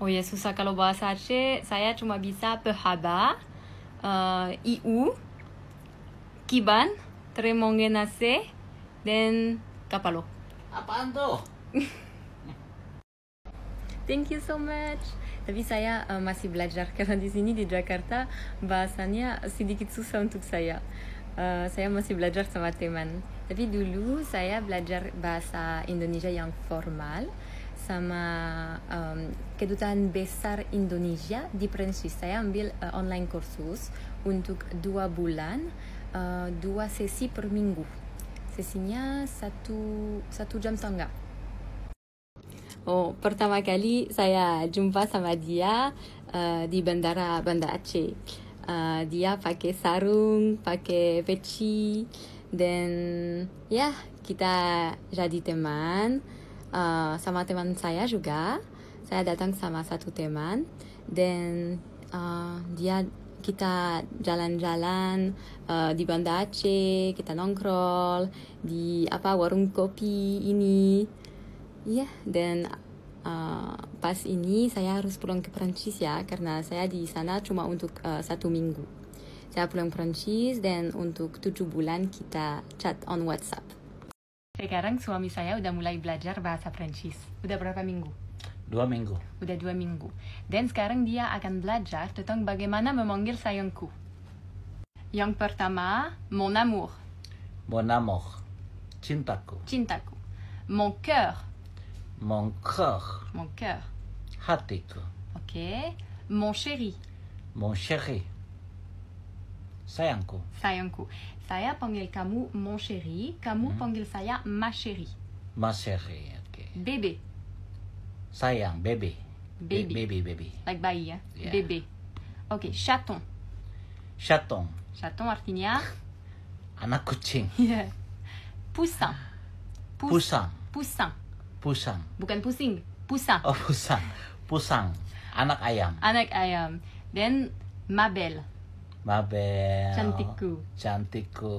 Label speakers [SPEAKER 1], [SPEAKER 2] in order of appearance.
[SPEAKER 1] Oh ya, susah kalau bahasa Aceh. Saya cuma bisa pehaba, iu, kiban, tremongenase, dan kapalo.
[SPEAKER 2] Apaan tuh?
[SPEAKER 1] Thank you so much. Tapi saya masih belajar karena di sini di Jakarta bahasanya sedikit susah untuk saya. Saya masih belajar sama teman. Tapi dulu saya belajar bahasa Indonesia yang formal sama Kedutaan Besar Indonesia di Prancis. Saya ambil online kursus untuk 2 bulan, 2 sesi per minggu. Sesinya satu jam setengah. Oh, pertama kali saya jumpa sama dia di bandara Banda Aceh. Dia pakai sarung, pakai peci, dan ya kita jadi teman. Sama teman saya juga. Saya datang sama satu teman, dan kita jalan-jalan di Banda Aceh, kita nongkrong di warung kopi ini. Iya, dan pas ini saya harus pulang ke Prancis ya, karena saya di sana cuma untuk 1 minggu. Saya pulang Prancis, dan untuk 7 bulan kita chat on WhatsApp. Sekarang suami saya udah mulai belajar bahasa Prancis. Udah berapa minggu?
[SPEAKER 2] 2 minggu.
[SPEAKER 1] Udah 2 minggu. Dan sekarang dia akan belajar tentang bagaimana memanggil sayangku. Yang pertama, mon amour.
[SPEAKER 2] Mon amour. Cintaku.
[SPEAKER 1] Cintaku. Mon cœur.
[SPEAKER 2] Mon cœur.
[SPEAKER 1] Mon cœur.
[SPEAKER 2] Hatiku.
[SPEAKER 1] Oke. Mon chéri.
[SPEAKER 2] Mon chéri. Sayangku.
[SPEAKER 1] Sayangku. Saya panggil kamu mon chéri, kamu panggil saya ma chérie.
[SPEAKER 2] Ma chérie. Okay.
[SPEAKER 1] Bébé.
[SPEAKER 2] Sayang, baby.
[SPEAKER 1] Baby.
[SPEAKER 2] Baby.
[SPEAKER 1] Like bayi ya.
[SPEAKER 2] Yeah.
[SPEAKER 1] Bébé. Oke, chaton.
[SPEAKER 2] Chaton.
[SPEAKER 1] Chaton artinya
[SPEAKER 2] Anak kucing.
[SPEAKER 1] poussin.
[SPEAKER 2] Pusang.
[SPEAKER 1] Poussin.
[SPEAKER 2] Pusang.
[SPEAKER 1] Bukan pusing, poussin.
[SPEAKER 2] Oh, pusang. Pusang. Anak ayam.
[SPEAKER 1] Anak ayam. Dan ma belle.
[SPEAKER 2] Mabel.
[SPEAKER 1] Cantikku.
[SPEAKER 2] Cantikku.